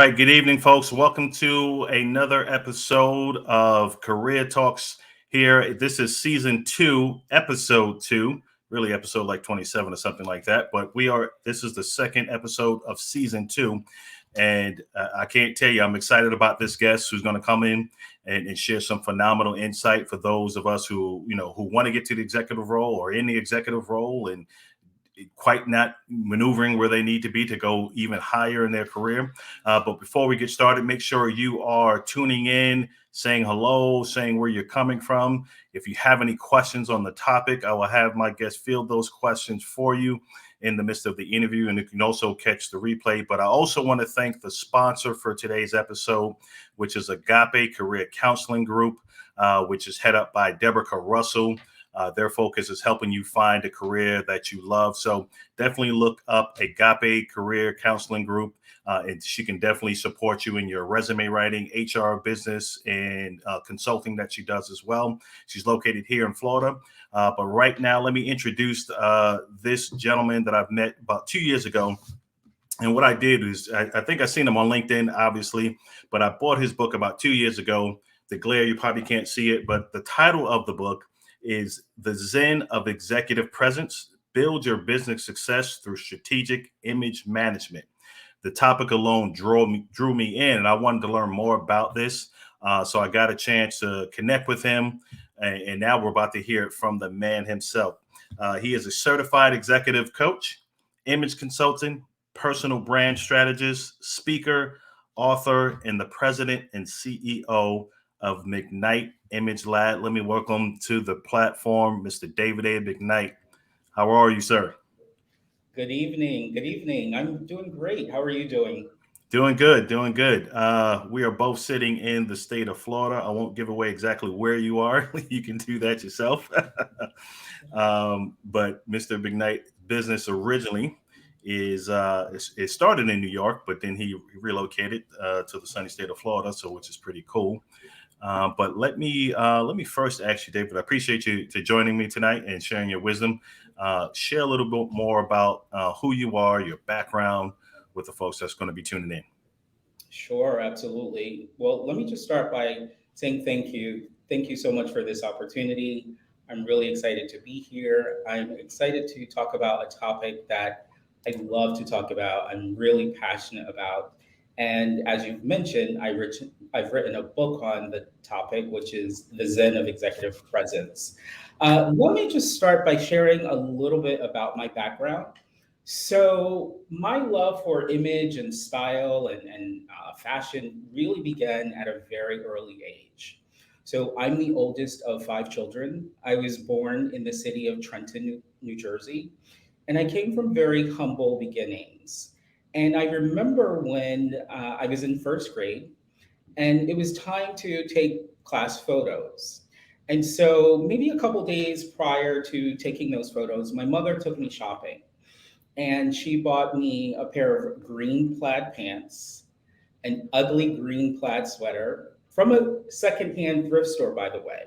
right, good evening, folks. Welcome to another episode of Career Talks here. This is season two, episode two, really episode like 27 or something like that. But this is the second episode of season two. And I can't tell you, I'm excited about this guest who's going to come in and share some phenomenal insight for those of us who want to get to the executive role or in the executive role and quite not maneuvering where they need to be to go even higher in their career. But before we get started, make sure you are tuning in, saying hello, saying where you're coming from. If you have any questions on the topic, I will have my guests field those questions for you in the midst of the interview, and you can also catch the replay. But I also want to thank the sponsor for today's episode, which is Agape Career Counseling Group, which is head up by Deborah Russell. Their focus is helping you find a career that you love. So definitely look up Agape Career Counseling Group, and she can definitely support you in your resume writing, HR, business, and consulting that she does as well. She's located here in Florida. But right now, let me introduce this gentleman that I've met about 2 years ago. And what I did is, I think I seen him on LinkedIn, obviously, but I bought his book about 2 years ago. The glare, you probably can't see it, but the title of the book is The Zen of Executive Presence: Build Your Business Success Through Strategic Image Management. The topic alone drew me in, and I wanted to learn more about this. So I got a chance to connect with him, and now we're about to hear it from the man himself. He is a certified executive coach, image consultant, personal brand strategist, speaker, author, and the president and CEO of McKnight Image Lab. Let me welcome to the platform, Mr. David A. McKnight. How are you, sir? Good evening. Good evening. I'm doing great. How are you doing? Doing good, doing good. We are both sitting in the state of Florida. I won't give away exactly where you are. You can do that yourself. But Mr. McKnight business originally is it started in New York, but then he relocated to the sunny state of Florida, so which is pretty cool. But let me first ask you, David. I appreciate you to joining me tonight and sharing your wisdom. Share a little bit more about who you are, your background, with the folks that's going to be tuning in. Sure, absolutely. Well, let me just start by saying thank you. Thank you so much for this opportunity. I'm really excited to be here. I'm excited to talk about a topic that I love to talk about. I'm really passionate about. And as you've mentioned, I've written a book on the topic, which is The Zen of Executive Presence. Let me just start by sharing a little bit about my background. So, my love for image and style and fashion really began at a very early age. So, I'm the oldest of five children. I was born in the city of Trenton, New Jersey, and I came from very humble beginnings. And I remember when I was in first grade, and it was time to take class photos. And so, maybe a couple days prior to taking those photos, my mother took me shopping and she bought me a pair of green plaid pants, an ugly green plaid sweater from a secondhand thrift store, by the way,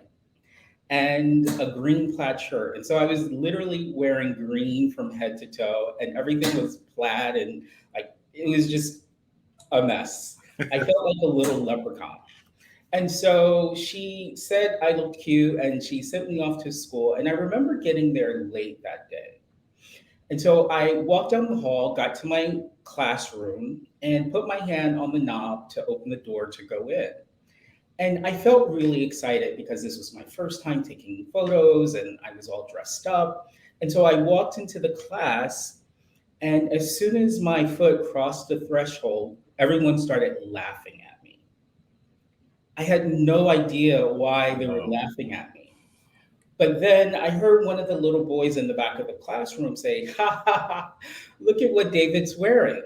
and a green plaid shirt. And so I was literally wearing green from head to toe, and everything was plaid, and like it was just a mess. I felt like a little leprechaun. And so she said I looked cute, and she sent me off to school. And I remember getting there late that day. And so I walked down the hall, got to my classroom, and put my hand on the knob to open the door to go in. And I felt really excited because this was my first time taking photos and I was all dressed up. And so I walked into the class, and as soon as my foot crossed the threshold, everyone started laughing at me. I had no idea why they were Oh, laughing at me. But then I heard one of the little boys in the back of the classroom say, "Ha ha ha, look at what David's wearing."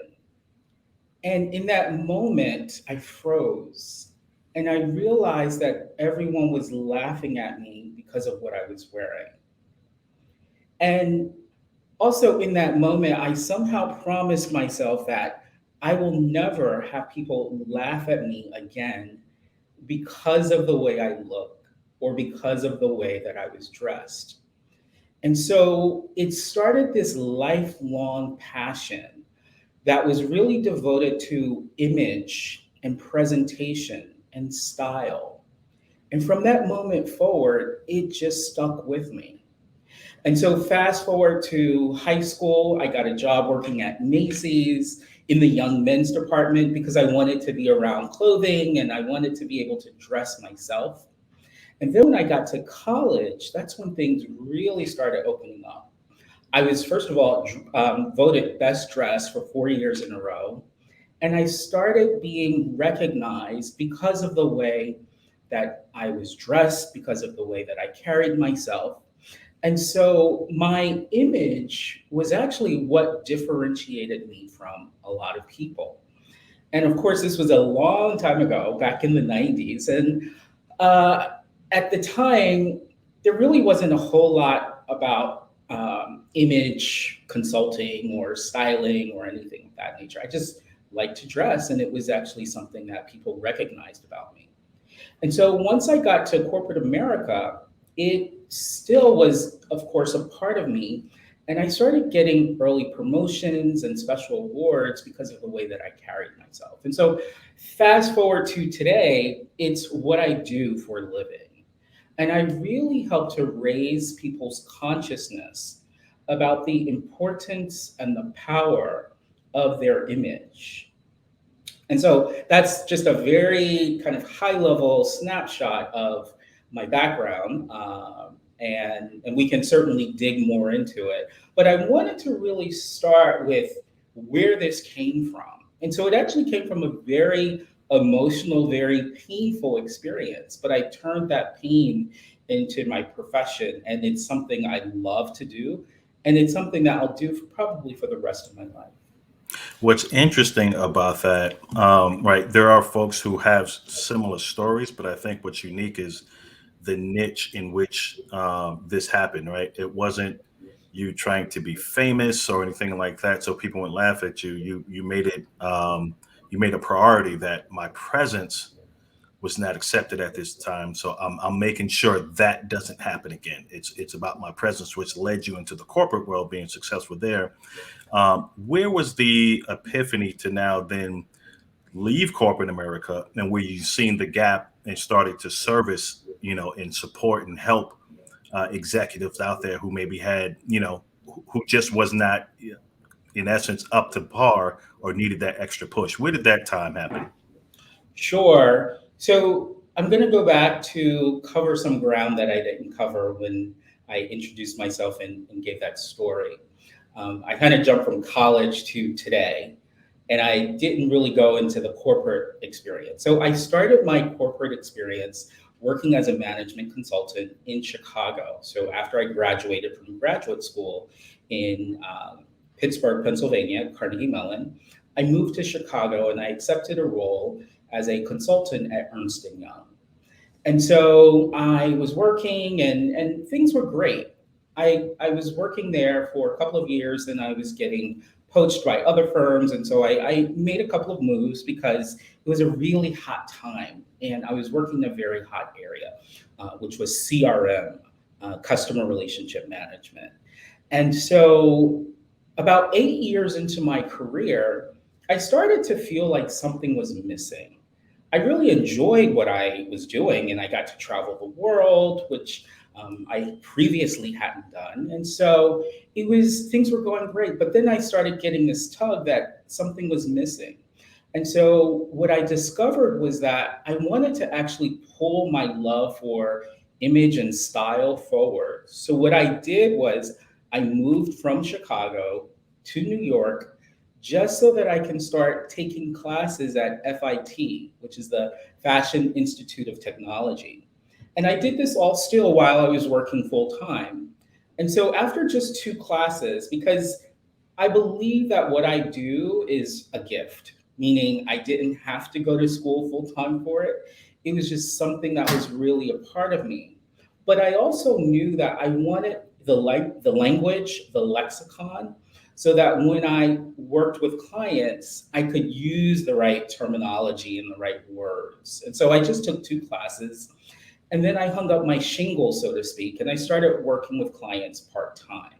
And in that moment, I froze. And I realized that everyone was laughing at me because of what I was wearing. And also in that moment, I somehow promised myself that I will never have people laugh at me again because of the way I look or because of the way that I was dressed. And so it started this lifelong passion that was really devoted to image and presentation and style. And from that moment forward, it just stuck with me. And so, fast forward to high school, I got a job working at Macy's in the young men's department because I wanted to be around clothing and I wanted to be able to dress myself. And then when I got to college, that's when things really started opening up. I was, first of all, voted best dressed for 4 years in a row. And I started being recognized because of the way that I was dressed, because of the way that I carried myself. And so my image was actually what differentiated me from a lot of people. And of course, this was a long time ago, back in the 90s. And uh, at the time, there really wasn't a whole lot about image consulting or styling or anything of that nature. I just liked to dress, and it was actually something that people recognized about me. And so once I got to corporate America, it still was, of course, a part of me. And I started getting early promotions and special awards because of the way that I carried myself. And so, fast forward to today, it's what I do for a living. And I really help to raise people's consciousness about the importance and the power of their image. And so that's just a very kind of high level snapshot of my background. And we can certainly dig more into it. But I wanted to really start with where this came from. And so it actually came from a very emotional, very painful experience. But I turned that pain into my profession. And it's something I love to do. And it's something that I'll do probably for the rest of my life. What's interesting about that, right? There are folks who have similar stories, but I think what's unique is the niche in which this happened, right? It wasn't you trying to be famous or anything like that, so people wouldn't laugh at you. You made it. You made a priority that my presence was not accepted at this time, so I'm making sure that doesn't happen again. It's about my presence, which led you into the corporate world, being successful there. Where was the epiphany to now then leave corporate America, and where you seen the gap and started to service, and support and help executives out there who maybe had, who just was not, in essence, up to par or needed that extra push? Where did that time happen? Sure. So I'm going to go back to cover some ground that I didn't cover when I introduced myself and gave that story. I kind of jumped from college to today, and I didn't really go into the corporate experience. So I started my corporate experience working as a management consultant in Chicago. So after I graduated from graduate school in Pittsburgh, Pennsylvania, at Carnegie Mellon, I moved to Chicago and I accepted a role as a consultant at Ernst& Young. And so I was working and things were great. I was working there for a couple of years and I was getting poached by other firms. And so I made a couple of moves because it was a really hot time. And I was working in a very hot area, which was CRM, customer relationship management. And so about 8 years into my career, I started to feel like something was missing. I really enjoyed what I was doing, and I got to travel the world, which I previously hadn't done. And so things were going great. But then I started getting this tug that something was missing. And so what I discovered was that I wanted to actually pull my love for image and style forward. So what I did was I moved from Chicago to New York just so that I can start taking classes at FIT, which is the Fashion Institute of Technology. And I did this all still while I was working full time. And so after just 2 classes, because I believe that what I do is a gift, meaning I didn't have to go to school full time for it. It was just something that was really a part of me. But I also knew that I wanted the language, the lexicon, so that when I worked with clients, I could use the right terminology and the right words. And so I just took 2 classes and then I hung up my shingle, so to speak, and I started working with clients part time.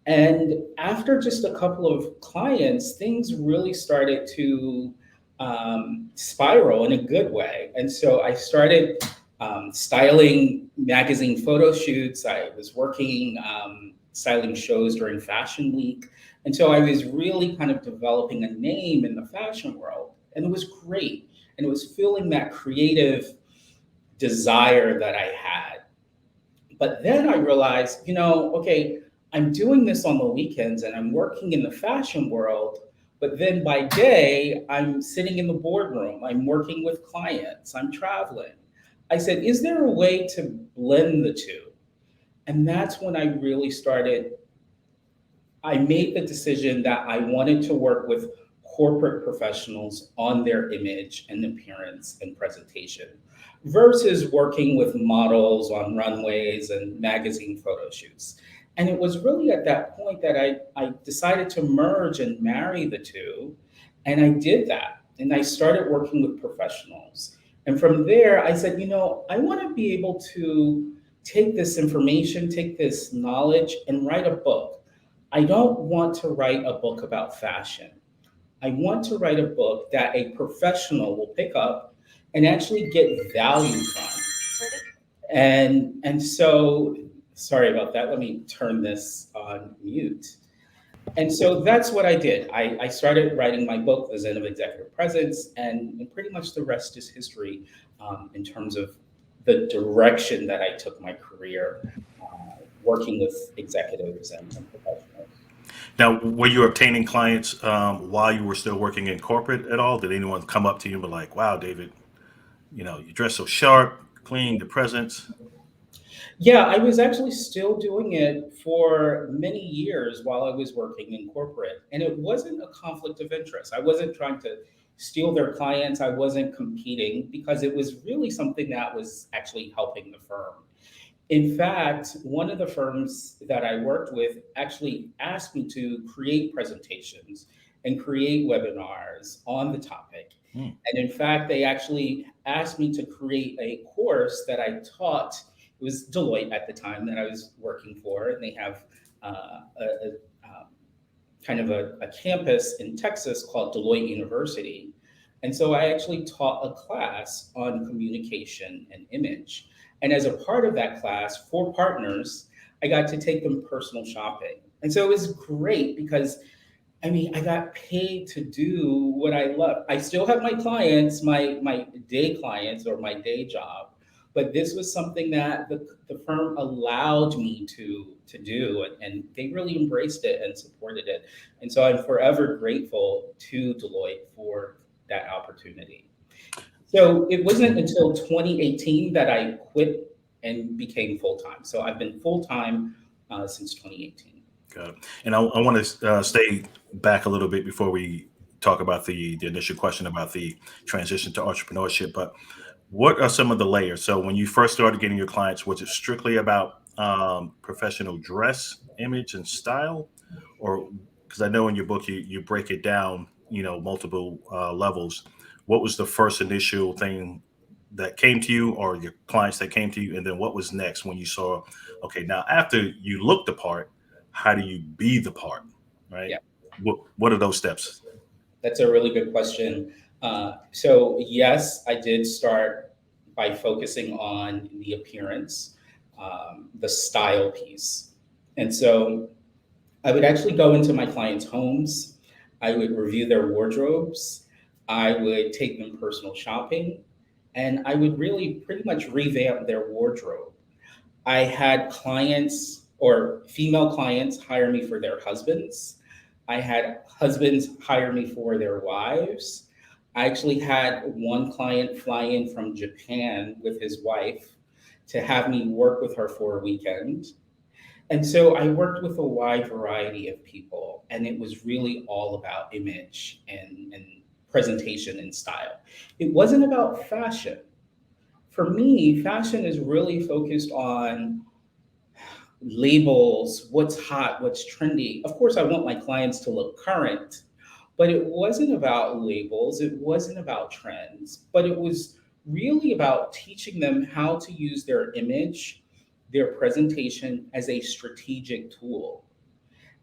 And after just a couple of clients, things really started to spiral in a good way. And so I started styling magazine photo shoots. I was working styling shows during Fashion Week. And so I was really kind of developing a name in the fashion world. And it was great. And it was feeling that creative desire that I had. But then I realized, okay, I'm doing this on the weekends and I'm working in the fashion world. But then by day, I'm sitting in the boardroom, I'm working with clients, I'm traveling. I said, is there a way to blend the two? And that's when I really started. I made the decision that I wanted to work with corporate professionals on their image and appearance and presentation versus working with models on runways and magazine photo shoots. And it was really at that point that I decided to merge and marry the two. And I did that. And I started working with professionals. And from there, I said, I want to be able to take this information, take this knowledge, and write a book. I don't want to write a book about fashion. I want to write a book that a professional will pick up and actually get value from. And so, sorry about that. Let me turn this on mute. And so that's what I did. I started writing my book, The Zen of Executive Presence, and pretty much the rest is history in terms of the direction that I took my career working with executives and professionals. Now, were you obtaining clients while you were still working in corporate at all? Did anyone come up to you and be like, "Wow, David, you dress so sharp, clean, the presence"? Yeah, I was actually still doing it for many years while I was working in corporate. And it wasn't a conflict of interest. I wasn't trying to steal their clients. I wasn't competing because it was really something that was actually helping the firm. In fact, one of the firms that I worked with actually asked me to create presentations and create webinars on the topic. Hmm. And in fact, they actually asked me to create a course that I taught. It was Deloitte at the time that I was working for, and they have um, kind of a campus in Texas called Deloitte University. And so I actually taught a class on communication and image. And as a part of that class, for partners, I got to take them personal shopping. And so it was great because I got paid to do what I love. I still have my clients, my day clients or my day job, but this was something that the firm allowed me to do, and they really embraced it and supported it. And so I'm forever grateful to Deloitte for that opportunity. So it wasn't until 2018 that I quit and became full time. So I've been full time since 2018. Got it. And I want to stay back a little bit before we talk about the initial question about the transition to entrepreneurship. But what are some of the layers? So when you first started getting your clients, was it strictly about professional dress, image, and style, or because I know in your book you break it down, multiple levels. What was the first initial thing that came to you, or your clients that came to you, and then what was next when you saw, okay, now after you look the part, how do you be the part, right? Yeah. What are those steps? That's a really good question. So yes, I did start by focusing on the appearance, the style piece. And so I would actually go into my clients' homes. I would review their wardrobes. I would take them personal shopping, and I would really pretty much revamp their wardrobe. I had clients or female clients hire me for their husbands. I had husbands hire me for their wives. I actually had one client fly in from Japan with his wife to have me work with her for a weekend. And so I worked with a wide variety of people, and it was really all about image and presentation and style. It wasn't about fashion. For me, fashion is really focused on labels, what's hot, what's trendy. Of course, I want my clients to look current, but it wasn't about labels, it wasn't about trends, but it was really about teaching them how to use their image, their presentation as a strategic tool.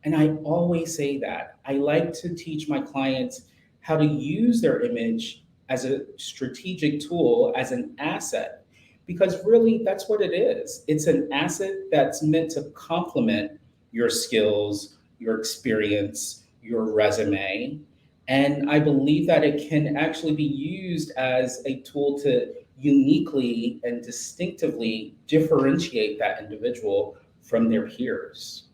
And I always say that. I like to teach my clients how to use their image as a strategic tool, as an asset, because really that's what it is. It's an asset that's meant to complement your skills, your experience, your resume. And I believe that it can actually be used as a tool to uniquely and distinctively differentiate that individual from their peers.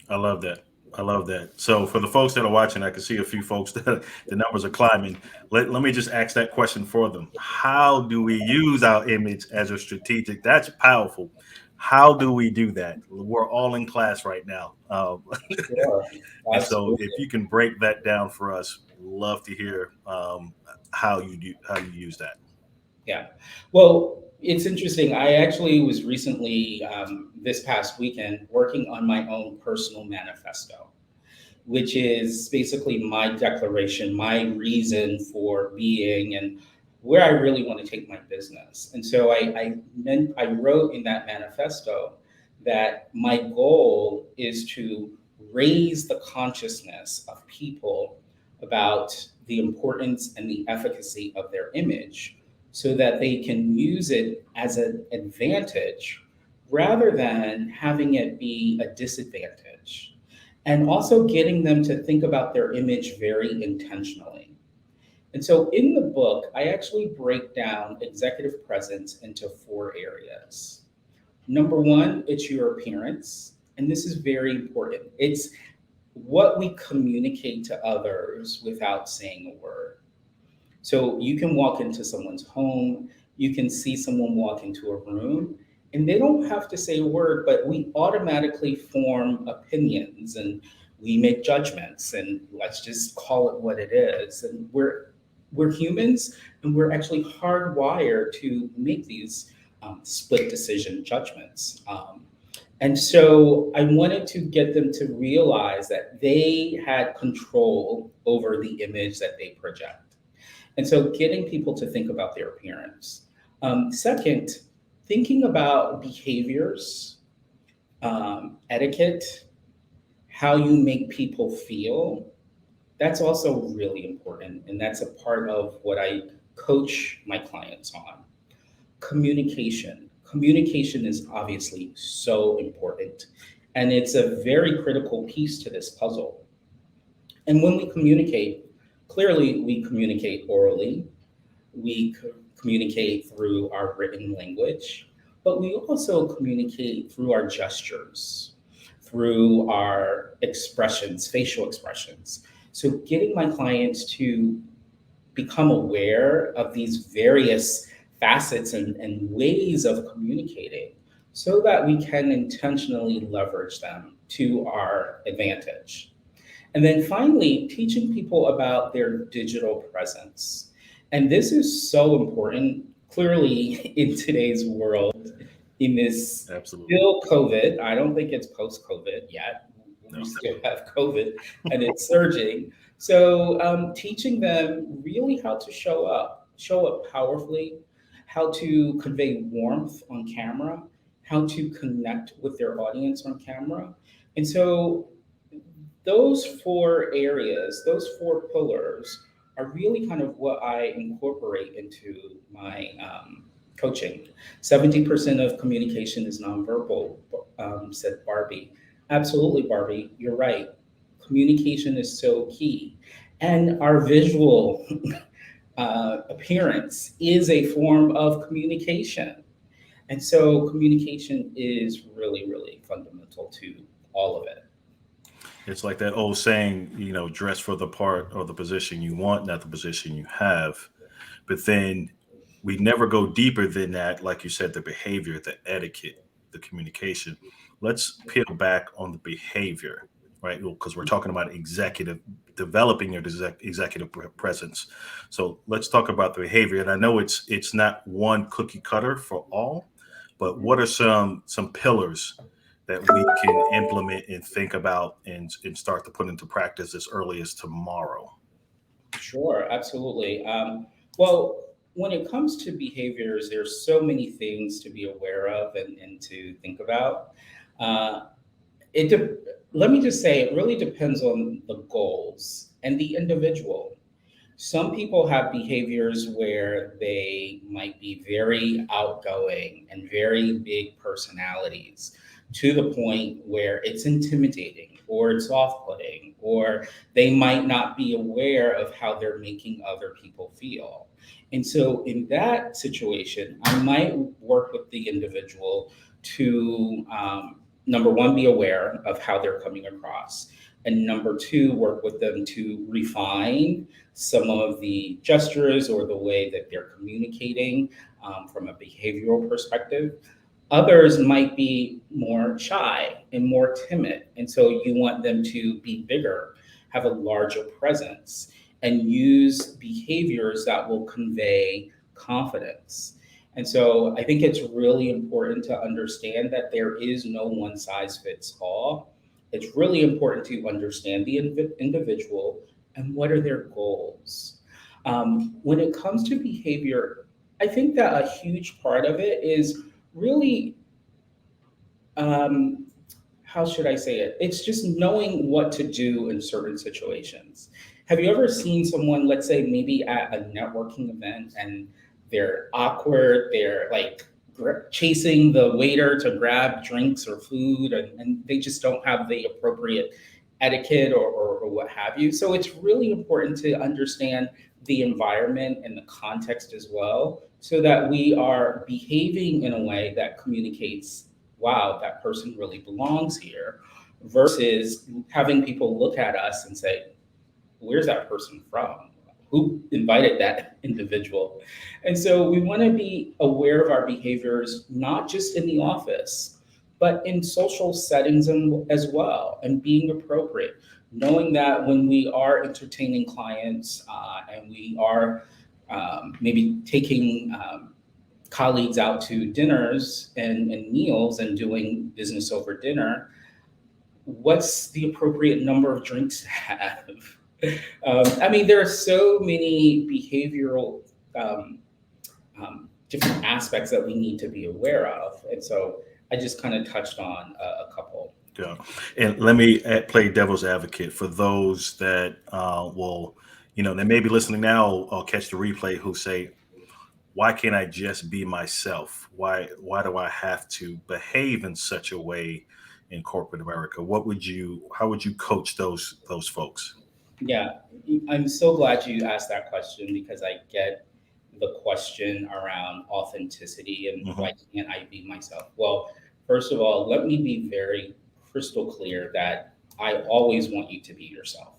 I love that. I love that. So for the folks that are watching, I can see a few folks that the numbers are climbing. Let me just ask that question for them. How do we use our image as a strategic? That's powerful. How do we do that? We're all in class right now. Sure, And so if absolutely. you can break that down for us, love to hear how you use that. Yeah. Well, it's interesting. I actually was recently, this past weekend, working on my own personal manifesto, which is basically my declaration, my reason for being, and where I really want to take my business. And so I wrote in that manifesto that my goal is to raise the consciousness of people about the importance and the efficacy of their image so that they can use it as an advantage rather than having it be a disadvantage, and also getting them to think about their image very intentionally. And so in the book, I actually break down executive presence into four areas. Number one, it's your appearance. And this is very important. It's what we communicate to others without saying a word. So you can walk into someone's home, you can see someone walk into a room, and they don't have to say a word, but we automatically form opinions and we make judgments, and let's just call it what it is. And we're humans, and we're actually hardwired to make these split decision judgments. And so I wanted to get them to realize that they had control over the image that they project. And so getting people to think about their appearance. Second, thinking about behaviors, etiquette, how you make people feel. That's also really important. And that's a part of what I coach my clients on. Communication. Communication is obviously so important. And it's a very critical piece to this puzzle. And when we communicate, clearly we communicate orally, we communicate through our written language, but we also communicate through our gestures, through our expressions, facial expressions. So, getting my clients to become aware of these various facets and ways of communicating so that we can intentionally leverage them to our advantage. And then finally, teaching people about their digital presence. And this is so important, clearly, in today's world, in this Absolutely. still COVID. I don't think it's post COVID yet. We No. still have COVID and it's surging. So, teaching them really how to show up powerfully, how to convey warmth on camera, how to connect with their audience on camera. And so, those four areas, those four pillars, are really kind of what I incorporate into my coaching. 70% of communication is nonverbal, said Barbie. Absolutely, Barbie, you're right. Communication is so key. And our visual appearance is a form of communication. And so communication is really, really fundamental to all of it. It's like that old saying, dress for the part or the position you want, not the position you have. But then we never go deeper than that. Like you said, the behavior, the etiquette, the communication. Let's peel back on the behavior, right? Because we're talking about developing your executive presence. So let's talk about the behavior. And I know it's not one cookie cutter for all, but what are some pillars that we can implement and think about and start to put into practice as early as tomorrow? Sure, absolutely. Well, when it comes to behaviors, there's so many things to be aware of and to think about. Uh, Let me just say, it really depends on the goals and the individual. Some people have behaviors where they might be very outgoing and very big personalities to the point where it's intimidating or it's off putting, or they might not be aware of how they're making other people feel. And so, in that situation, I might work with the individual to, number one, be aware of how they're coming across. And number two, work with them to refine some of the gestures or the way that they're communicating from a behavioral perspective. Others might be more shy and more timid. And so you want them to be bigger, have a larger presence, and use behaviors that will convey confidence. And so I think it's really important to understand that there is no one size fits all. It's really important to understand the individual and what are their goals. When it comes to behavior, I think that a huge part of it is really, um, how should I say it? It's just knowing what to do in certain situations. Have you ever seen someone, let's say maybe at a networking event, and they're awkward, they're like chasing the waiter to grab drinks or food, and they just don't have the appropriate etiquette or what have you? So it's really important to understand the environment and the context as well, so that we are behaving in a way that communicates, wow, that person really belongs here, versus having people look at us and say, where's that person from? Who invited that individual? And so we want to be aware of our behaviors, not just in the office, but in social settings as well, and being appropriate. Knowing that when we are entertaining clients and we are maybe taking colleagues out to dinners and meals and doing business over dinner, what's the appropriate number of drinks to have? I mean, there are so many behavioral different aspects that we need to be aware of. And so I just kind of touched on a couple. Yeah. And let me play devil's advocate for those that will, they may be listening now or catch the replay who say, why can't I just be myself? Why do I have to behave in such a way in corporate America? How would you coach those folks? Yeah, I'm so glad you asked that question, because I get the question around authenticity and Hmm. why can't I be myself? Well, first of all, let me be very crystal clear that I always want you to be yourself.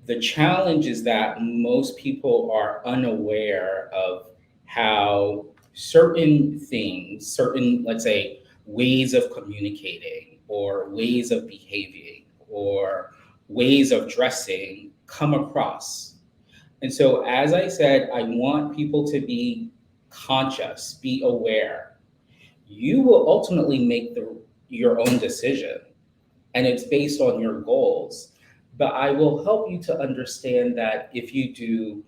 The challenge is that most people are unaware of how certain things, certain, let's say, ways of communicating or ways of behaving or ways of dressing come across. And so, as I said, I want people to be conscious, be aware. You will ultimately make your own decision, and it's based on your goals. But I will help you to understand that if you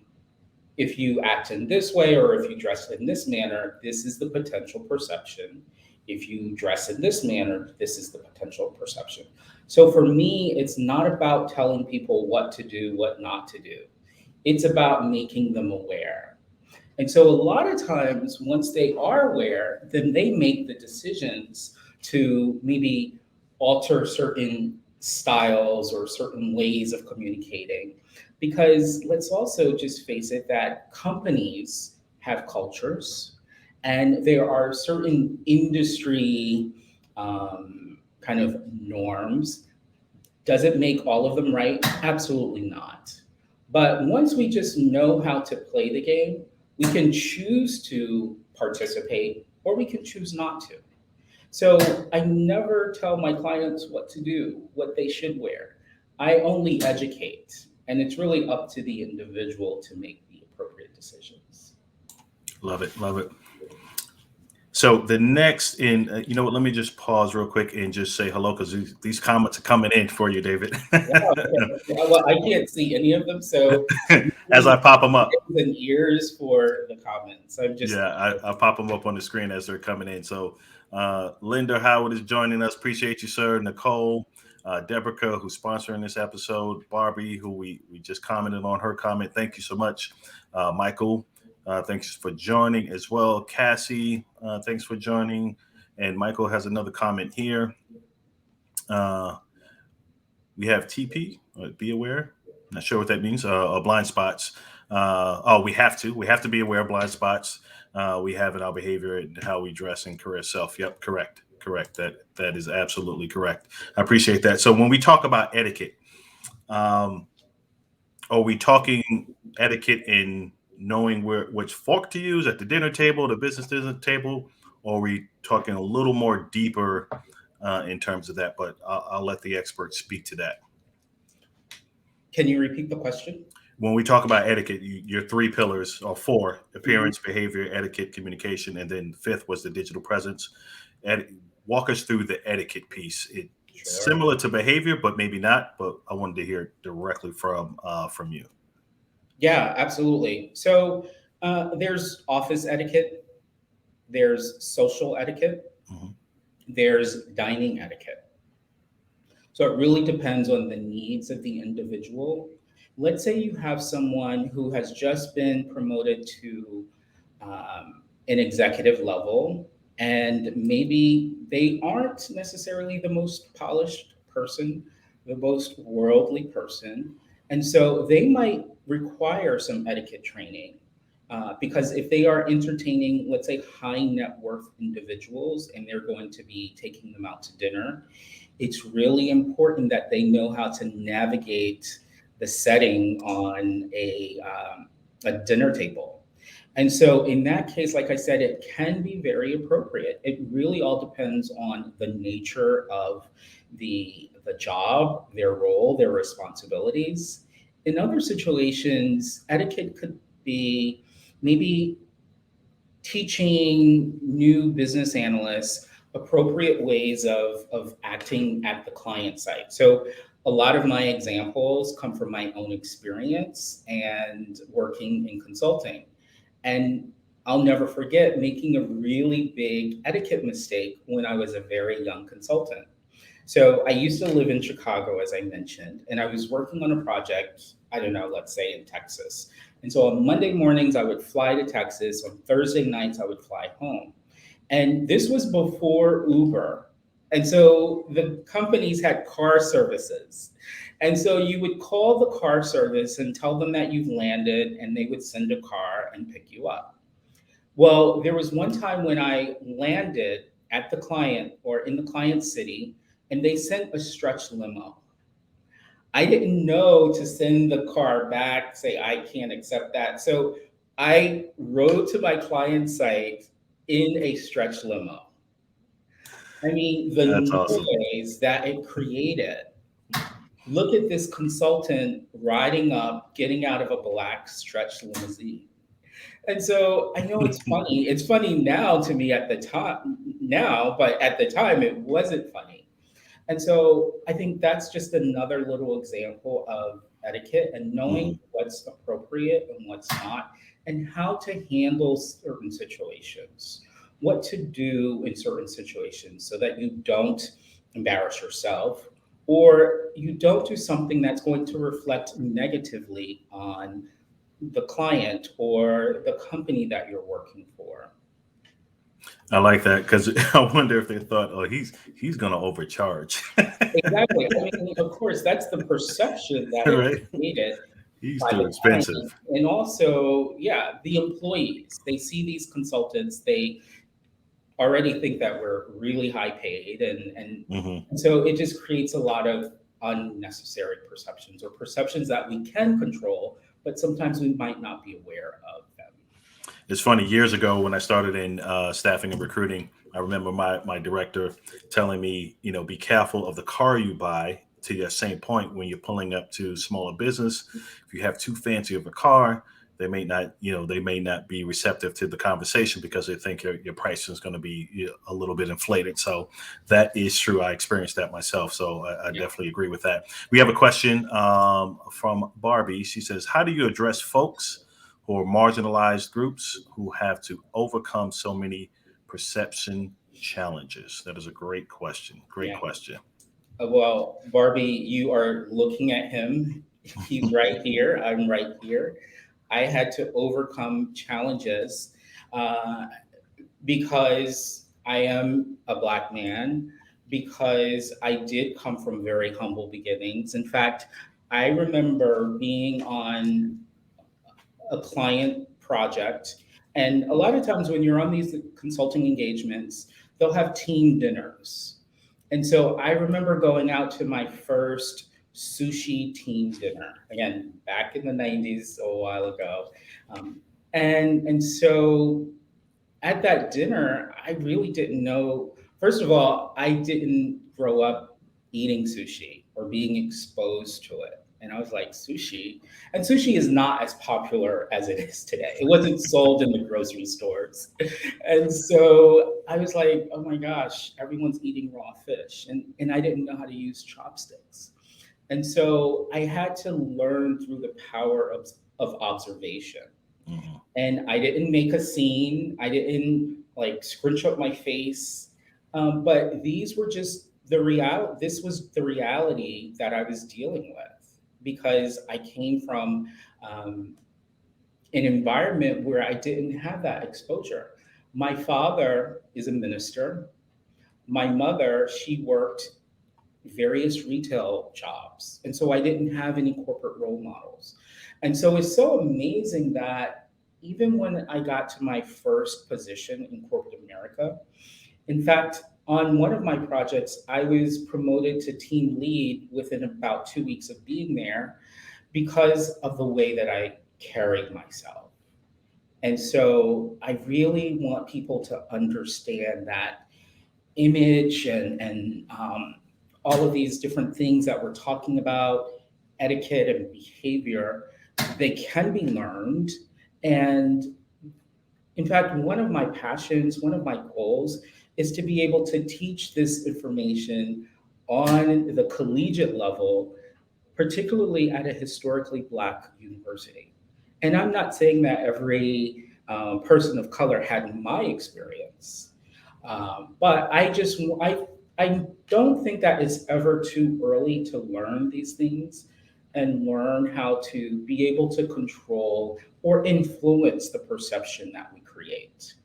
act in this way or if you dress in this manner, this is the potential perception. If you dress in this manner, this is the potential perception. So for me, it's not about telling people what to do, what not to do. It's about making them aware. And so a lot of times, once they are aware, then they make the decisions to maybe alter certain styles or certain ways of communicating. Because let's also just face it, that companies have cultures, and there are certain industry kind of norms. Does it make all of them right? Absolutely not. But once we just know how to play the game, we can choose to participate or we can choose not to. So I never tell my clients what to do, what they should wear. I only educate, and it's really up to the individual to make the appropriate decisions. Love it. Love it. So the next in, you know what? Let me just pause real quick and just say hello because these comments are coming in for you, David. Wow, okay. Well, I can't see any of them, so I'm As using I pop them up. eyes and ears for the comments. I'm just Yeah, I pop them up on the screen as they're coming in. So, Linda Howard is joining us. Appreciate you, sir. Nicole, Debrica, who's sponsoring this episode. Barbie, who we just commented on her comment. Thank you so much. Michael, thanks for joining as well. Cassie, thanks for joining. And Michael has another comment here. Uh, we have TP. Be aware. Not sure what that means. Blind spots. We have to be aware of blind spots. We have in our behavior and how we dress and career self. Yep, correct. That is absolutely correct. I appreciate that. So when we talk about etiquette, um, are we talking etiquette in knowing which fork to use at the dinner table, the business dinner table, or are we talking a little more deeper in terms of that? But I'll let the experts speak to that. Can you repeat the question? When we talk about etiquette, your three pillars or four: Mhm. appearance, behavior, etiquette, communication, and then fifth was the digital presence. And walk us through the etiquette piece. It's Sure. similar to behavior, but maybe not. But I wanted to hear directly from you. Yeah, absolutely. So there's office etiquette, there's social etiquette, Mhm. there's dining etiquette. So it really depends on the needs of the individual. Let's say you have someone who has just been promoted to an executive level, and maybe they aren't necessarily the most polished person, the most worldly person. And so they might require some etiquette training. Because if they are entertaining, let's say, high net worth individuals and they're going to be taking them out to dinner, it's really important that they know how to navigate the setting on a dinner table. And so, in that case, like I said, it can be very appropriate. It really all depends on the nature of the job, their role, their responsibilities. In other situations, etiquette could be maybe teaching new business analysts appropriate ways of acting at the client site. So a lot of my examples come from my own experience and working in consulting. And I'll never forget making a really big etiquette mistake when I was a very young consultant. So I used to live in Chicago, as I mentioned, and I was working on a project, I don't know, let's say in Texas. And so on Monday mornings, I would fly to Texas. On Thursday nights, I would fly home. And this was before Uber. And so the companies had car services. And so you would call the car service and tell them that you've landed, and they would send a car and pick you up. Well, there was one time when I landed at the client or in the client city, and they sent a stretch limo. I didn't know to send the car back, say, I can't accept that. So I rode to my client site in a stretch limo. I mean, the That's awesome. noise that it created. Look at this consultant riding up, getting out of a black stretch limousine. And so I know it's funny. It's funny now to me at the time now, but at the time it wasn't funny. And so I think that's just another little example of etiquette and knowing Mhm. what's appropriate and what's not, and how to handle certain situations, what to do in certain situations so that you don't embarrass yourself or you don't do something that's going to reflect negatively on the client or the company that you're working for. I like that because I wonder if they thought, oh, he's gonna overcharge, Exactly. I mean, of course, that's the perception that is right? created He's by too the client. expensive. And also, yeah, the employees, they see these consultants, they already think that we're really high paid. Hmm. And so it just creates a lot of unnecessary perceptions or perceptions that we can control, but sometimes we might not be aware of them. It's funny. Years ago, when I started in staffing and recruiting, I remember my director telling me, be careful of the car you buy. To your same point, when you're pulling up to smaller business, if you have too fancy of a car, they may not be receptive to the conversation because they think your pricing is going to be a little bit inflated. So that is true. I experienced that myself. So I Yeah. definitely agree with that. We have a question from Barbie. She says, how do you address folks who are marginalized groups who have to overcome so many perception challenges? That is a great question. Great Yeah. question. Well, Barbie, you are looking at him. He's right here. I'm right here. I had to overcome challenges uh, because I am a Black man, because I did come from very humble beginnings. In fact, I remember being on a client project. And a lot of times when you're on these consulting engagements, they'll have team dinners. And so I remember going out to my first sushi team dinner, again, back in the 90s, a while ago. Um, and so at that dinner, I really didn't know. First of all, I didn't grow up eating sushi or being exposed to it. And I was like, sushi? And sushi is not as popular as it is today. It wasn't sold in the grocery stores. And so I was like, oh my gosh, everyone's eating raw fish. And I didn't know how to use chopsticks. And so I had to learn through the power of observation. Mhm. And I didn't make a scene. I didn't like scrunch up my face. But these were just the reality. This was the reality that I was dealing with because I came from um, an environment where I didn't have that exposure. My father is a minister. My mother, she worked various retail jobs. And so I didn't have any corporate role models. And so it's so amazing that even when I got to my first position in corporate America, in fact, on one of my projects, I was promoted to team lead within about 2 weeks of being there because of the way that I carried myself. And so I really want people to understand that image and all of these different things that we're talking about, etiquette and behavior, they can be learned. And in fact, one of my passions, one of my goals is to be able to teach this information on the collegiate level, particularly at a historically Black university. And I'm not saying that every person of color had my experience, but I don't think that it's ever too early to learn these things and learn how to be able to control or influence the perception that we create.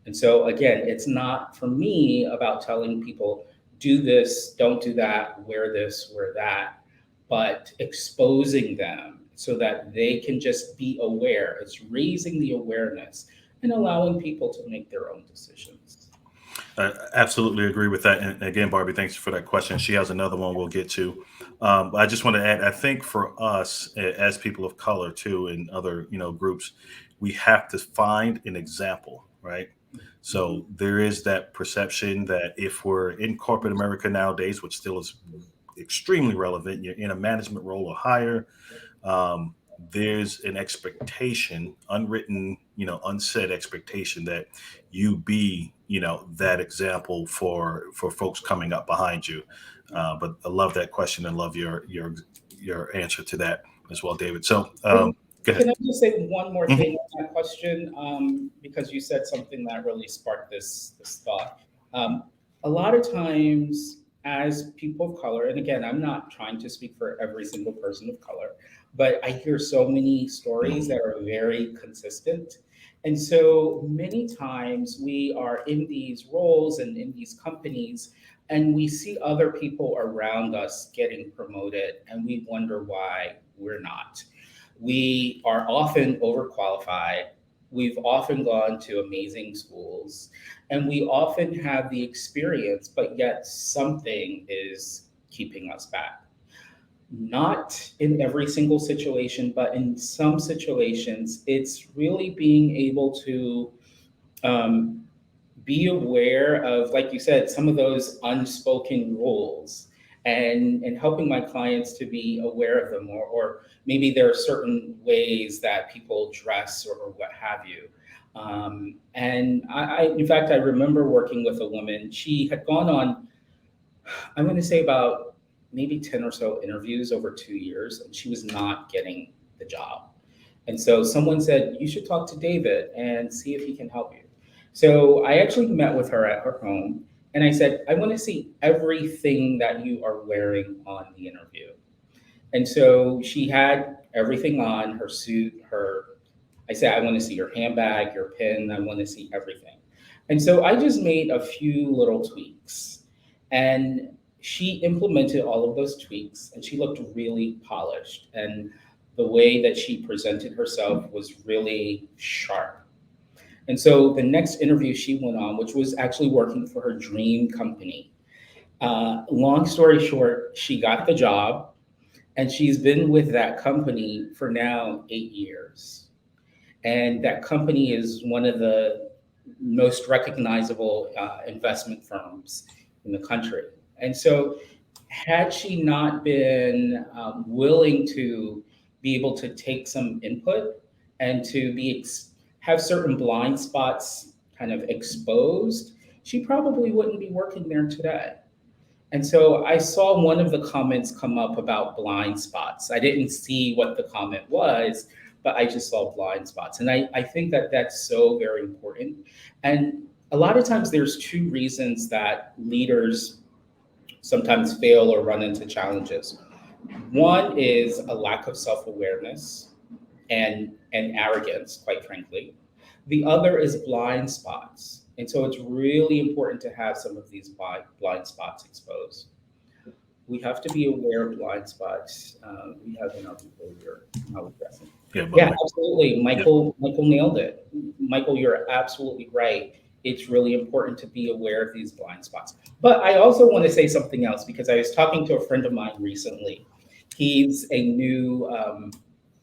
And so, again, it's not for me about telling people, do this, don't do that, wear this, wear that, but exposing them so that they can just be aware. It's raising the awareness and allowing people to make their own decisions. I absolutely agree with that. And again, Barbie, thanks for that question. She has another one we'll get to. I just want to add, I think for us as people of color too, and other, groups, we have to find an example, right? Mhm. So there is that perception that if we're in corporate America nowadays, which still is extremely relevant, you're in a management role or higher, there's an expectation, unwritten, unsaid expectation that you be, that example for folks coming up behind you. But I love that question and love your answer to that as well, David. So Can, go ahead. can I just say one more Mhm. thing on that question? Because you said something that really sparked this thought. Um, a lot of times, as people of color, and again, I'm not trying to speak for every single person of color, but I hear so many stories Mhm. that are very consistent. And so many times we are in these roles and in these companies, and we see other people around us getting promoted, and we wonder why we're not. We are often overqualified. We've often gone to amazing schools and we often have the experience, but yet something is keeping us back. Not in every single situation, but in some situations, it's really being able to um, be aware of, like you said, some of those unspoken rules and helping my clients to be aware of them, or maybe there are certain ways that people dress or what have you. And in fact, I remember working with a woman. She had gone on, I'm going to say about maybe 10 or so interviews over 2 years, and she was not getting the job. And so someone said, you should talk to David and see if he can help you. So I actually met with her at her home, and I said, I want to see everything that you are wearing on the interview. And so she had everything on, her suit, I said, I want to see your handbag, your pin, I want to see everything. And so I just made a few little tweaks. And she implemented all of those tweaks, and she looked really polished. And the way that she presented herself was really sharp. And so the next interview she went on, which was actually working for her dream company. Long story short, she got the job, and she's been with that company for now 8 years. And that company is one of the most recognizable investment firms in the country. And so, had she not been willing to be able to take some input and to have certain blind spots kind of exposed, she probably wouldn't be working there today. And so I saw one of the comments come up about blind spots. I didn't see what the comment was, but I just saw blind spots. And I think that that's so very important. And a lot of times there's two reasons that leaders sometimes fail or run into challenges. One is a lack of self-awareness and arrogance, quite frankly. The other is blind spots. And so it's really important to have some of these blind spots exposed. We have to be aware of blind spots. We have in our behavior, how we're dressing. Yeah, absolutely. Michael nailed it. Michael, you're absolutely right. It's really important to be aware of these blind spots. But I also want to say something else, because I was talking to a friend of mine recently. He's a new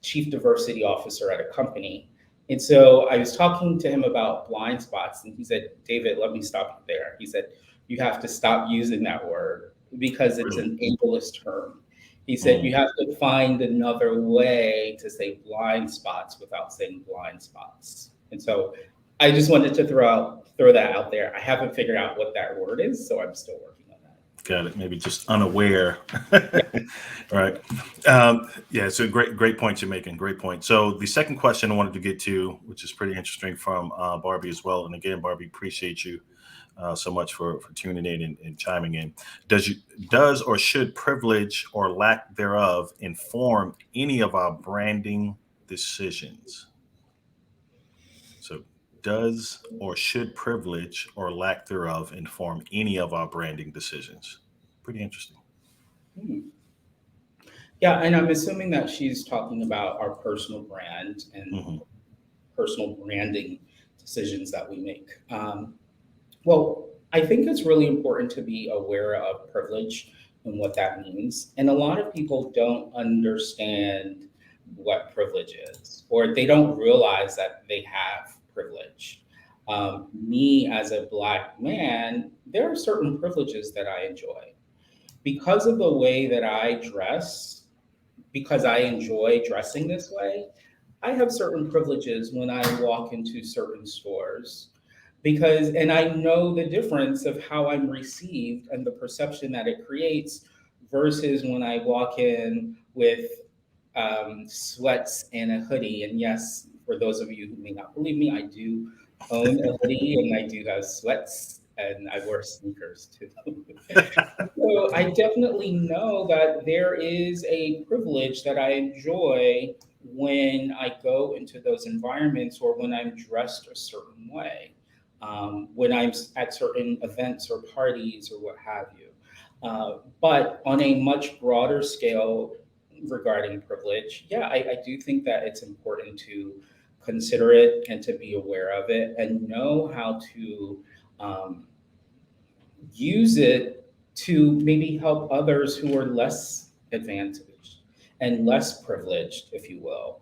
chief diversity officer at a company. And so I was talking to him about blind spots, and he said, David, let me stop you there. He said, you have to stop using that word because it's an ableist term. He said, you have to find another way to say blind spots without saying blind spots. And so I just wanted to throw that out there. I haven't figured out what that word is, so I'm still working on that. Got it. Maybe just unaware. Right. Yeah, it's a great point you're making. Great point. So the second question I wanted to get to, which is pretty interesting, from Barbie as well. And again, Barbie, appreciate you so much for tuning in and chiming in. Does or should privilege or lack thereof inform any of our branding decisions? So does or should privilege or lack thereof inform any of our branding decisions? Pretty interesting. Hmm. Yeah, and I'm assuming that she's talking about our personal brand and personal branding decisions that we make. Well, I think it's really important to be aware of privilege and what that means. And a lot of people don't understand what privilege is, or they don't realize that they have privilege. Me as a Black man, there are certain privileges that I enjoy because of the way that I dress, because I enjoy dressing this way. I have certain privileges when I walk into certain stores, and I know the difference of how I'm received and the perception that it creates versus when I walk in with sweats and a hoodie. And yes, for those of you who may not believe me, I do own a hoodie and I do have sweats and I wear sneakers too. So I definitely know that there is a privilege that I enjoy when I go into those environments or when I'm dressed a certain way, when I'm at certain events or parties or what have you. But on a much broader scale regarding privilege, yeah, I do think that it's important to consider it and to be aware of it and know how to use it to maybe help others who are less advantaged and less privileged, if you will.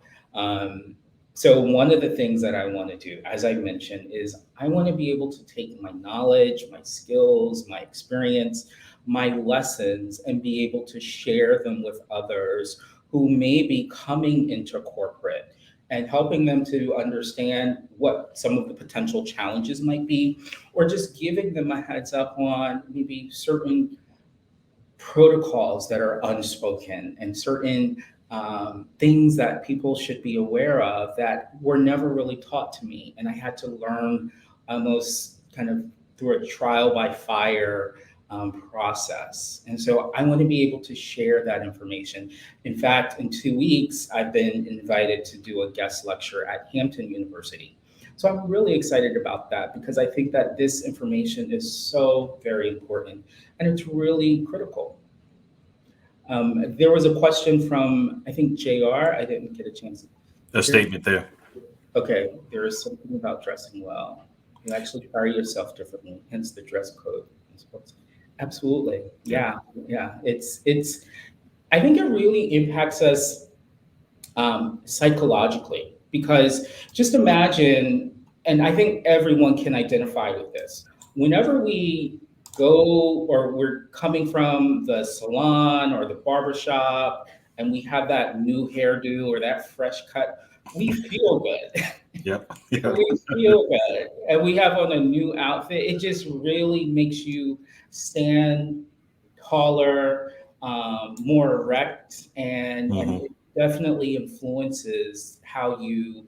So one of the things that I want to do, as I mentioned, is I want to be able to take my knowledge, my skills, my experience, my lessons and be able to share them with others who may be coming into corporate, and helping them to understand what some of the potential challenges might be, or just giving them a heads up on maybe certain protocols that are unspoken, and certain things that people should be aware of that were never really taught to me. And I had to learn almost kind of through a trial by fire process. And so I want to be able to share that information. In fact, in 2 weeks, I've been invited to do a guest lecture at Hampton University. So I'm really excited about that, because I think that this information is so very important and it's really critical. There was a question from, I think, JR. I didn't get a chance. A statement there. Okay, there is something about dressing well. You actually carry yourself differently, hence the dress code. Absolutely. Yeah, yeah. It's. I think it really impacts us psychologically, because just imagine, and I think everyone can identify with this. Whenever we go, or we're coming from the salon or the barbershop, and we have that new hairdo or that fresh cut, we feel good. Yep. Yep. We feel good, and we have on a new outfit. It just really makes you stand taller, more erect, and it definitely influences how you,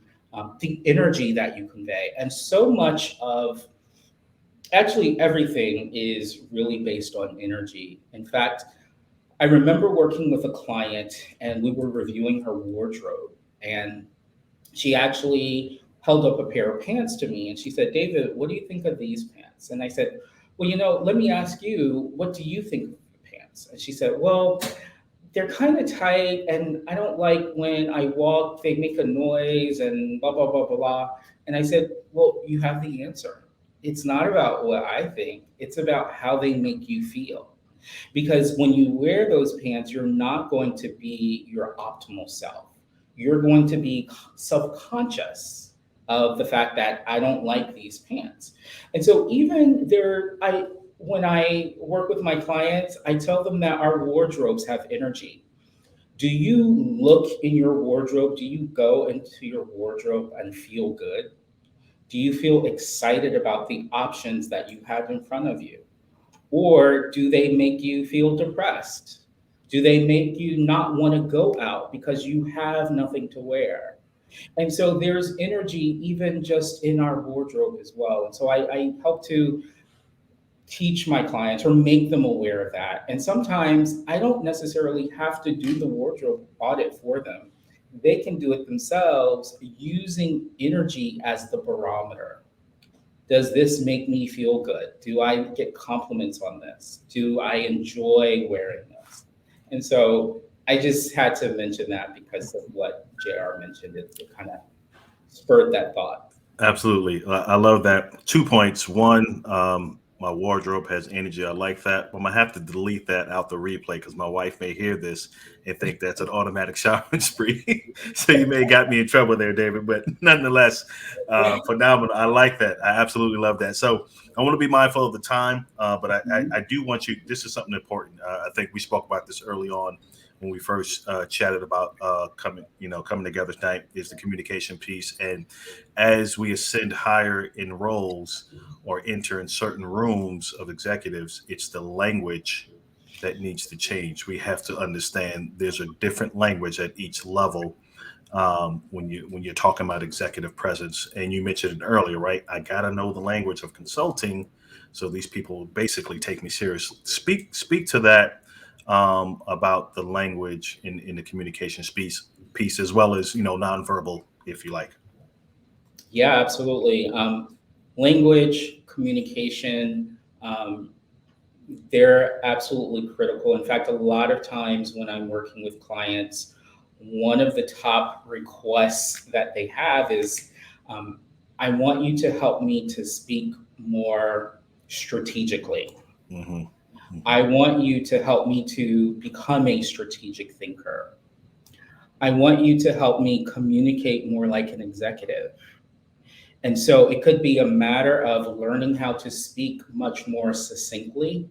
the energy that you convey. And so much of, actually everything is really based on energy. In fact, I remember working with a client and we were reviewing her wardrobe, and she actually held up a pair of pants to me and she said, "David, what do you think of these pants?" And I said, "Well, let me ask you, what do you think of the pants?" And she said, "Well, they're kind of tight and I don't like when I walk, they make a noise and blah, blah, blah, blah, blah." And I said, "Well, you have the answer. It's not about what I think, it's about how they make you feel. Because when you wear those pants, you're not going to be your optimal self. You're going to be self-conscious of the fact that I don't like these pants." And so even there, when I work with my clients, I tell them that our wardrobes have energy. Do you look in your wardrobe? Do you go into your wardrobe and feel good? Do you feel excited about the options that you have in front of you? Or do they make you feel depressed? Do they make you not want to go out because you have nothing to wear? And so there's energy even just in our wardrobe as well. And so I help to teach my clients or make them aware of that. And sometimes I don't necessarily have to do the wardrobe audit for them. They can do it themselves using energy as the barometer. Does this make me feel good? Do I get compliments on this? Do I enjoy wearing this? And so I just had to mention that because of what JR mentioned. It kind of spurred that thought. Absolutely. I love that. 2 points. One, my wardrobe has energy. I like that. I'm going to have to delete that out the replay because my wife may hear this and think that's an automatic shopping spree. So you may have got me in trouble there, David. But nonetheless, phenomenal. I like that. I absolutely love that. So I want to be mindful of the time, but I do want you, this is something important. I think we spoke about this early on when we first chatted about coming together tonight, is the communication piece. And as we ascend higher in roles or enter in certain rooms of executives, it's the language that needs to change. We have to understand there's a different language at each level when you're talking about executive presence. And you mentioned it earlier, right? I got to know the language of consulting, so these people basically take me serious. Speak to that, about the language in the communication piece, as well as nonverbal, if you like. Yeah, absolutely. Language, communication, they're absolutely critical. In fact, a lot of times when I'm working with clients, one of the top requests that they have is, I want you to help me to speak more strategically. Mm-hmm. I want you to help me to become a strategic thinker. I want you to help me communicate more like an executive. And so it could be a matter of learning how to speak much more succinctly,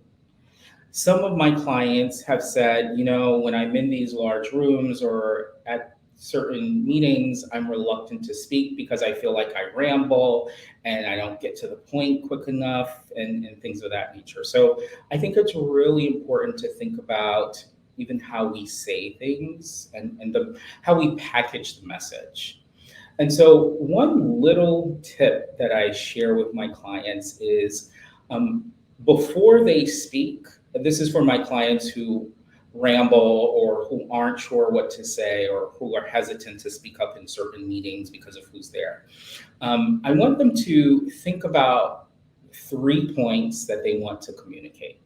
Some of my clients have said, when I'm in these large rooms or at certain meetings, I'm reluctant to speak because I feel like I ramble and I don't get to the point quick enough and things of that nature. So I think it's really important to think about even how we say things and how we package the message. And so, one little tip that I share with my clients is um, before they speak, this is for my clients who ramble or who aren't sure what to say or who are hesitant to speak up in certain meetings because of who's there. I want them to think about 3 points that they want to communicate.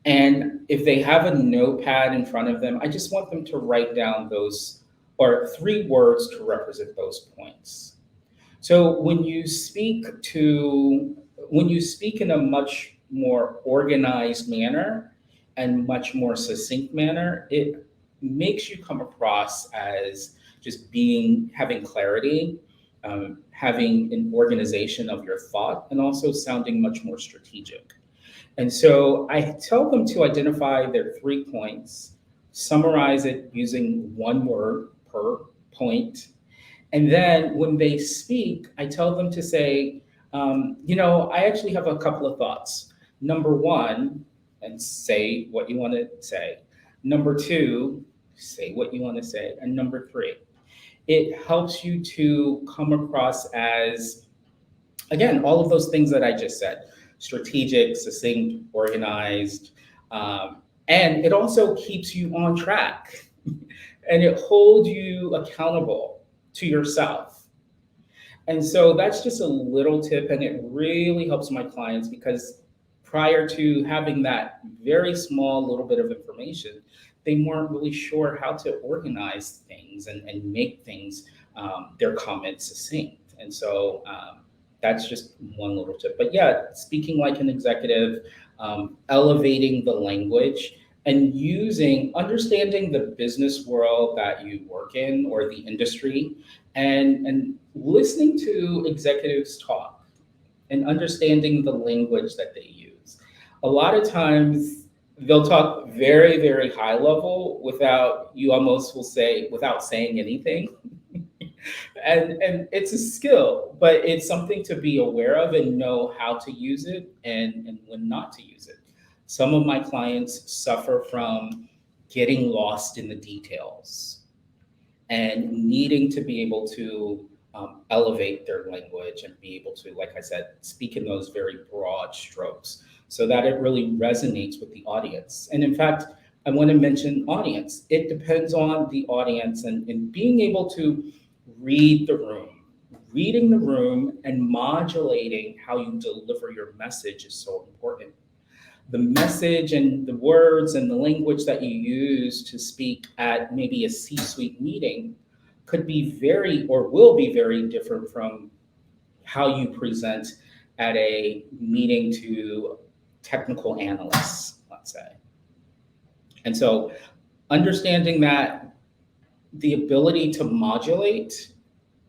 And if they have a notepad in front of them, I just want them to write down those or 3 words to represent those points. So when you speak in a much more organized manner and much more succinct manner, it makes you come across as just being having clarity, having an organization of your thought, and also sounding much more strategic. And so I tell them to identify their 3 points, summarize it using 1 word per point, and then when they speak, I tell them to say, I actually have a couple of thoughts. Number one, and say what you want to say. Number two, say what you want to say. And number three, it helps you to come across as, again, all of those things that I just said: strategic, succinct, organized. And it also keeps you on track and it holds you accountable to yourself. And so that's just a little tip, and it really helps my clients because prior to having that very small little bit of information, they weren't really sure how to organize things and make things, their comments succinct. And so that's just one little tip. But yeah, speaking like an executive, elevating the language and understanding the business world that you work in or the industry, and listening to executives talk and understanding the language that they use. A lot of times they'll talk very, very high level without, you almost will say, without saying anything. And it's a skill, but it's something to be aware of and know how to use it and when not to use it. Some of my clients suffer from getting lost in the details and needing to be able to elevate their language and be able to, like I said, speak in those very broad strokes so that it really resonates with the audience. And in fact, I want to mention audience. It depends on the audience and being able to read the room. Reading the room and modulating how you deliver your message is so important. The message and the words and the language that you use to speak at maybe a C-suite meeting could be very or will be very different from how you present at a meeting to technical analysts, let's say. And so understanding that the ability to modulate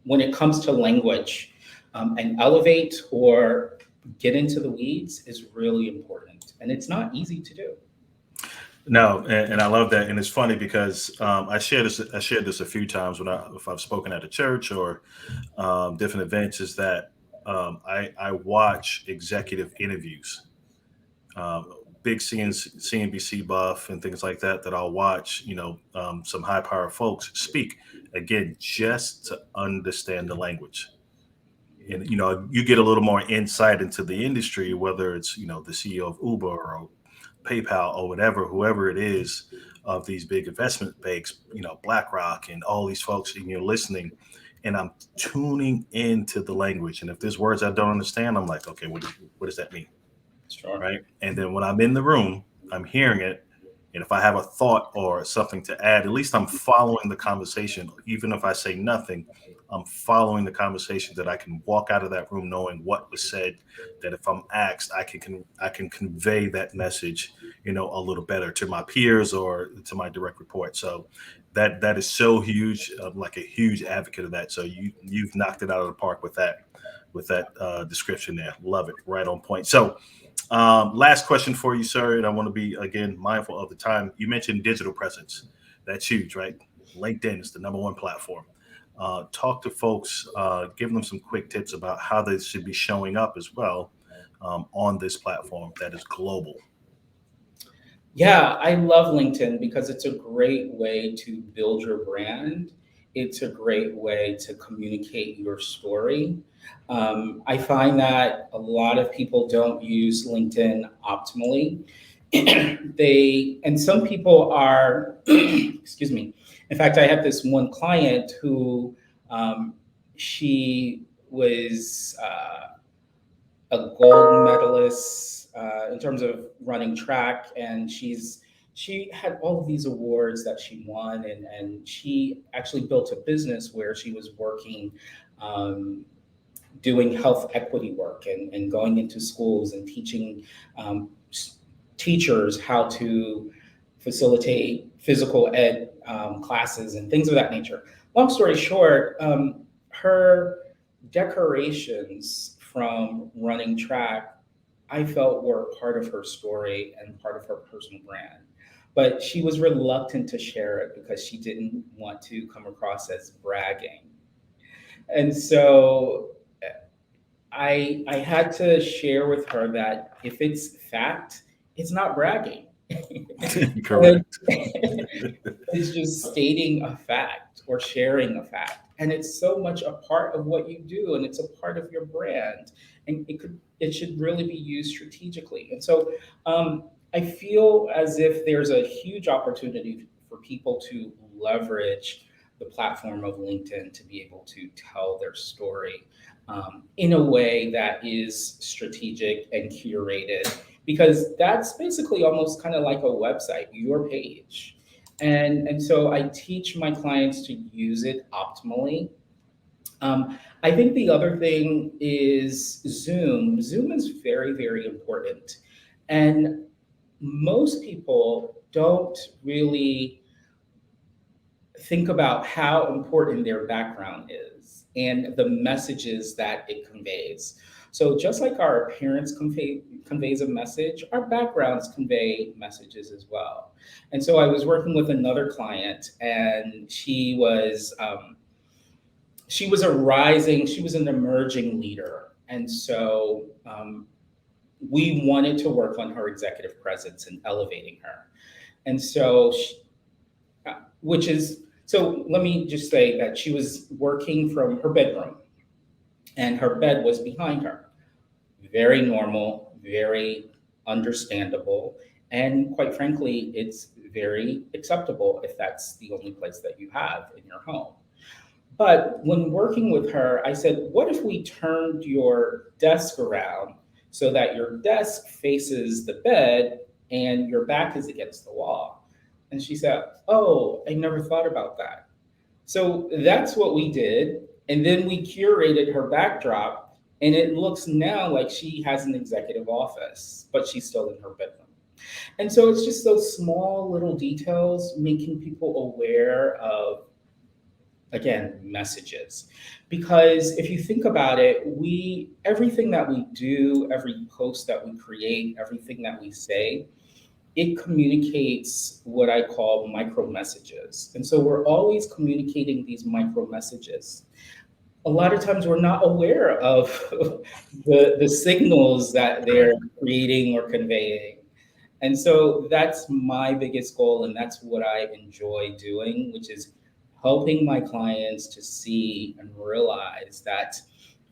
when it comes to language, and elevate or get into the weeds is really important. And it's not easy to do. No, and I love that, and it's funny because I shared this a few times if I've spoken at a church or different events. Is that I watch executive interviews, big CNBC buff and things like that. That I'll watch, some high power folks speak again just to understand the language, and you get a little more insight into the industry, whether it's the CEO of Uber or PayPal or whatever, whoever it is, of these big investment banks, BlackRock and all these folks, and you're listening, and I'm tuning into the language. And if there's words I don't understand, I'm like, okay, what does that mean? Sure. Right. And then when I'm in the room, I'm hearing it. And if I have a thought or something to add, at least I'm following the conversation. Even if I say nothing, I'm following the conversation, that I can walk out of that room knowing what was said, that if I'm asked, I can convey that message, a little better to my peers or to my direct report. So that is so huge. I'm like a huge advocate of that. So you've knocked it out of the park with that description there. Love it. Right on point. So Last question for you, sir, and I want to be again mindful of the time. You mentioned digital presence. That's huge, right? LinkedIn is the number one platform. Talk to folks, give them some quick tips about how they should be showing up as well on this platform that is global. Yeah, I love LinkedIn because it's a great way to build your brand. It's a great way to communicate your story. I find that a lot of people don't use LinkedIn optimally. And some people are, excuse me. In fact, I have this one client who um, she was a gold medalist in terms of running track, and she had all of these awards that she won, and she actually built a business where she was working, um, doing health equity work and going into schools and teaching um, teachers how to facilitate physical ed classes and things of that nature. Long story short, her decorations from running track, I felt were part of her story and part of her personal brand. But she was reluctant to share it because she didn't want to come across as bragging. And so I had to share with her that if it's fact, it's not bragging. And Correct. it's just stating a fact or sharing a fact. And it's so much a part of what you do and it's a part of your brand. And it should really be used strategically. And so I feel as if there's a huge opportunity for people to leverage the platform of LinkedIn to be able to tell their story in a way that is strategic and curated, because that's basically almost kind of like a website, your page. And so I teach my clients to use it optimally. I think the other thing is Zoom. Zoom is very, very important. And most people don't really think about how important their background is and the messages that it conveys. So just like our appearance conveys a message, our backgrounds convey messages as well. And so I was working with another client, and she was she was an emerging leader, and so we wanted to work on her executive presence and elevating her. And so which is so let me just say that she was working from her bedroom and her bed was behind her. Very normal, very understandable, and quite frankly, it's very acceptable if that's the only place that you have in your home. But when working with her, I said, what if we turned your desk around so that your desk faces the bed and your back is against the wall? And she said, oh, I never thought about that. So that's what we did. And then we curated her backdrop, and it looks now like she has an executive office, but she's still in her bedroom. And so it's just those small little details making people aware of, again, messages. Because if you think about it, everything that we do, every post that we create, everything that we say, it communicates what I call micro messages. And so we're always communicating these micro messages. A lot of times we're not aware of the signals that they're creating or conveying. And so that's my biggest goal, and that's what I enjoy doing, which is helping my clients to see and realize that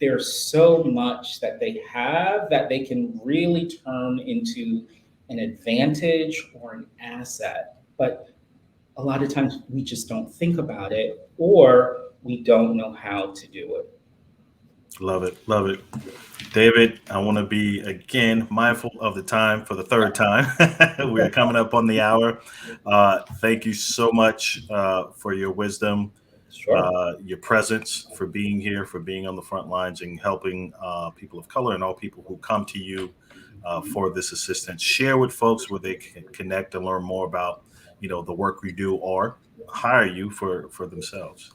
there's so much that they have that they can really turn into an advantage or an asset. But a lot of times we just don't think about it, or we don't know how to do it. Love it. Love it. David, I want to be again mindful of the time for the third time. We're coming up on the hour. Thank you so much for your wisdom, Sure. your presence, for being here, for being on the front lines and helping people of color and all people who come to you for this assistance. Share with folks where they can connect and learn more about, the work we do or hire you for themselves.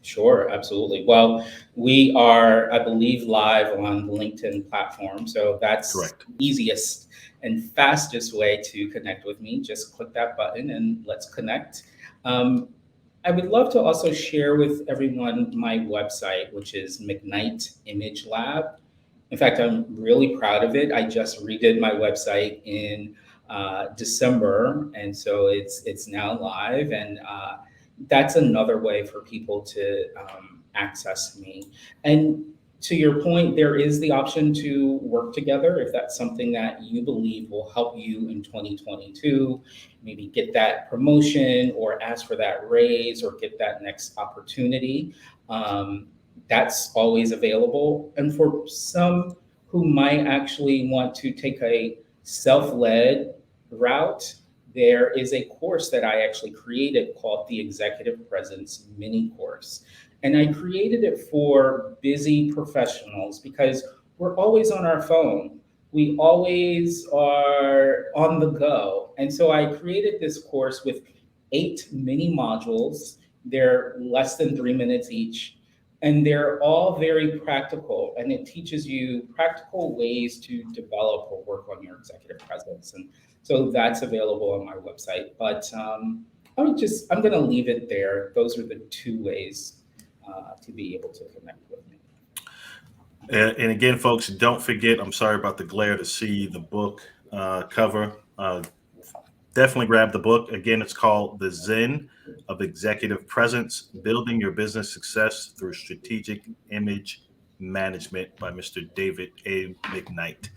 Sure, absolutely. Well, we are, I believe, live on the LinkedIn platform. So that's Correct. the easiest and fastest way to connect with me. Just click that button and let's connect. Um, I would love to also share with everyone my website, which is McKnight Image Lab. In fact, I'm really proud of it. I just redid my website in December, and so it's now live, and that's another way for people to access me. And to your point, there is the option to work together if that's something that you believe will help you in 2022. Maybe get that promotion, or ask for that raise, or get that next opportunity. Um, that's always available. And for some who might actually want to take a self led route, there is a course that I actually created called the Executive Presence Mini Course. And I created it for busy professionals because we're always on our phone. We always are on the go. And so I created this course with 8 mini modules. They're less than 3 minutes each, and they're all very practical, and it teaches you practical ways to develop or work on your executive presence. And so that's available on my website. But I'm going to leave it there. Those are the two ways to be able to connect with me. And again, folks, don't forget, I'm sorry about the glare, to see the book cover. Definitely grab the book. Again, it's called The Zen of Executive Presence, Building Your Business Success Through Strategic Image Management by Mr. David A. McKnight.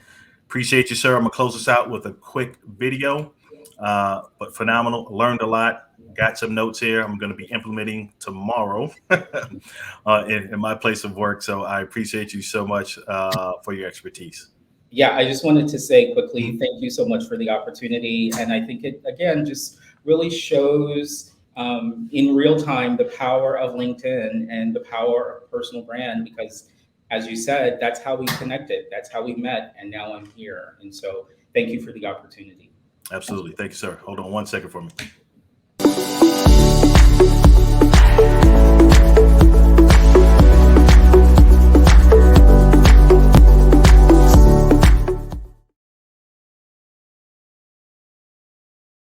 Appreciate you, sir. I'm going to close this out with a quick video, but phenomenal. Learned a lot. Got some notes here I'm going to be implementing tomorrow in my place of work. So I appreciate you so much for your expertise. Yeah, I just wanted to say quickly, Mhm. thank you so much for the opportunity. And I think it, again, just really shows in real time the power of LinkedIn and the power of personal brand, because as you said, that's how we connected, that's how we met, and now I'm here. And so thank you for the opportunity. Absolutely. Thank you, sir. Hold on one second for me.